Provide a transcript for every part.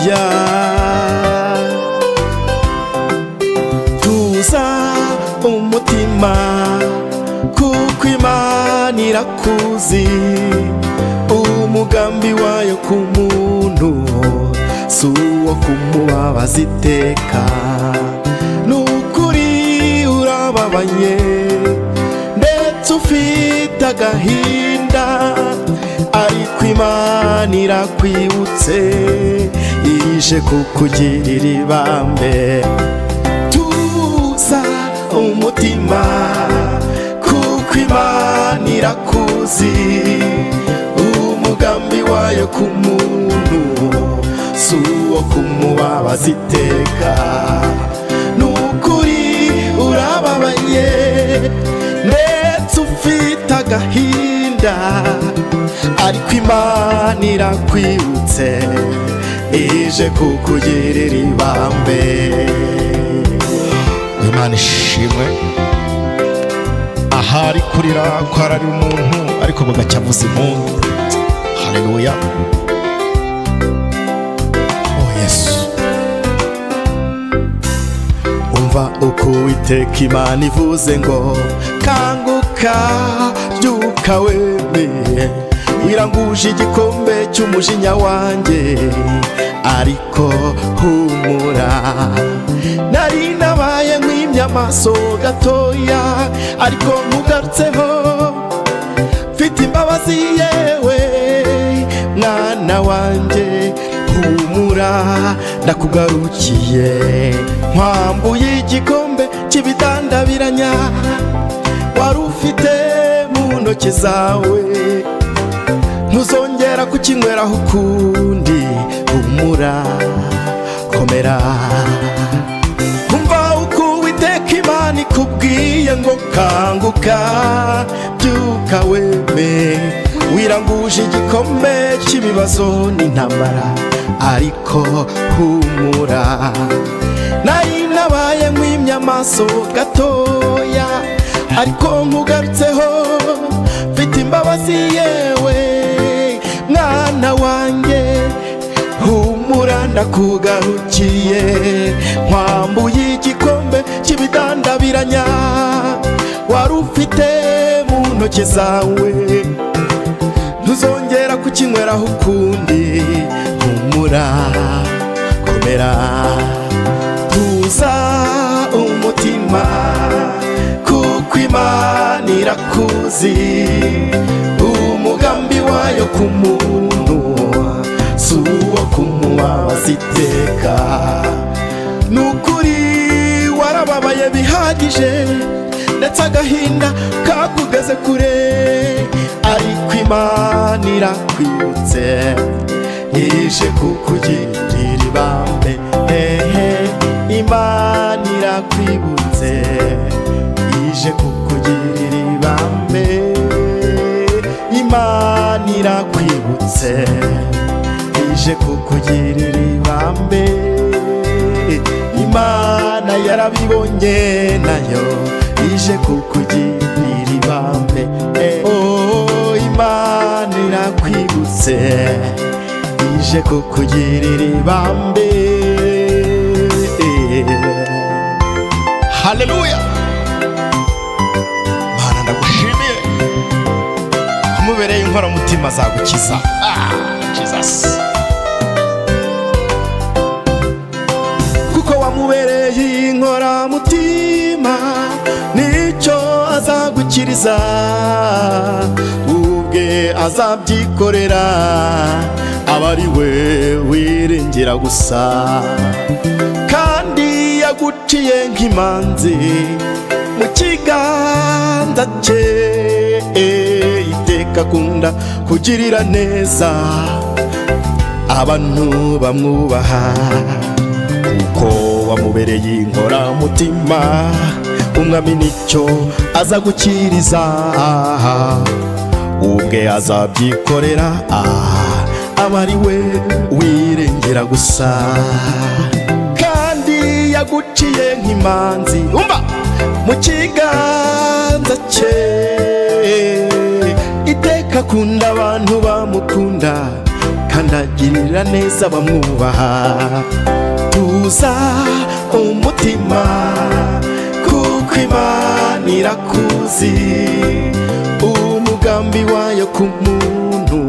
haleluya. Tuza umutima kuko Imana irakuzi, umugambi wayo ku muntu si uwo kumubabaza iteka. Nukuri urababaye ndetse ufite agahinda, ariko Imana irakwibutse ije kukugirira ibambe. Tuza umutima kuko Imana irakuzi, umugambi wayo ku muntu si uwo kumubabaza iteka. Nukuri urababaye ndetse ufite agahinda, ariko Imana irakwibutse ije kukugirira ibambe. Imana ishimwe. Ahari kurira kwarari umuntu ariko bugacyavuza impundu. Haleluya. Oh Yesu. Umva uko Uwiteka Imana ivuze ngo kanguka byuka wemeye, wiranguje igikombe cy'umujinya wanjye, ariko humura. Nari nabaye nkwimye amaso gatoya, ariko ntugarutseho. Mfite imbabazi yewe mwana wanjye, humura ndakugarukiye. Nkwambuye igikombe cy'ibidandabiranya wari ufite mu ntoki zawe, ntuzongera kukinyweraho ukundi. Humura komera. Umva uko Uwiteka Imana ikubwiye ngo kanguka byuka weme, wiranguje igikombe cy'ibibazo n'intambara, ariko humura. Nari nabaye nkwimye amaso gatoya, ariko nkugarutseho. Mfite imbabazi yewe mwana wanjye, humura ndakugarukiye. Nkwambuye igikombe cy'ibidandabiranya wari ufite mu ntoki zawe, ntuzongera kukinyweraho ukundi. Humura komera. Tuza umutima kuko Imana irakuzi, umugambi wayo ku muntu si uwo kumubabaza iteka. Nukuri warababaye bihagije ndetse agahinda kakugeze kure, ariko Imana irakwibutse ije kukugirira ibambe. Imana irakwibutse ije kukugirira ibambe. Imana irakwibutse ije kukugirira ibambe. Imana yarabibonye nayo ije kukugirira ibambe. Oh, Imana irakwibutse ije kukugirira ibambe. Haleluya. Mana ndagushimiye, umubereye inkoramutima azagukiza. Jesus. Kuko wamubereye inkoramutima nicyo azagukiriza, ubwe azabyikorera, aba ari we wiringira gusa. Kandi yaguciye nk'imanzi mu kiganza cye, iteka akunda kugirira neza abantu bamwubaha. Kuko wamubereye inkoramutima, umwami nicyo azagukiriza, ubwe azabyikorera, aba ari we wiringira gusa. Kandi yaguciye nk'imanzi umva mu kiganza cye, iteka akunda abantu bamukunda, kanagirira neza bamwubaha. Tuza umutima kuko Imana irakuzi, umugambi wayo ku muntu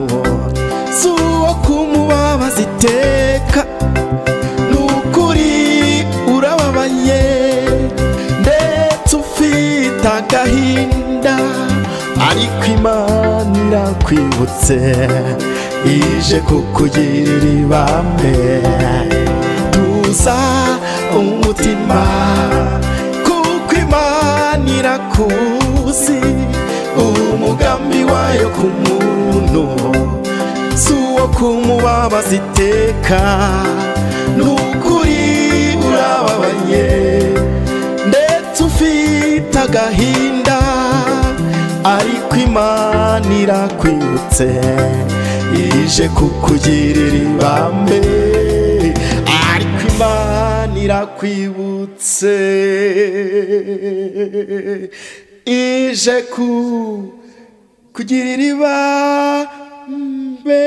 si uwo kumubabaza iteka. Nukuri urababaye ndetse ufite agahinda, ariko Imana irakwibutse ije kukugirira ibambe. Tuza umutima kuko Imana irakuzi, umugambi wayo ku muntu si uwo kumubabaza iteka. Nukuri urababaye ndetse ufite agahinda, ariko Imana irakwibutse ije kukugirira ibambe. Ariko Imana irakwibutse ije kukugirira ibambe.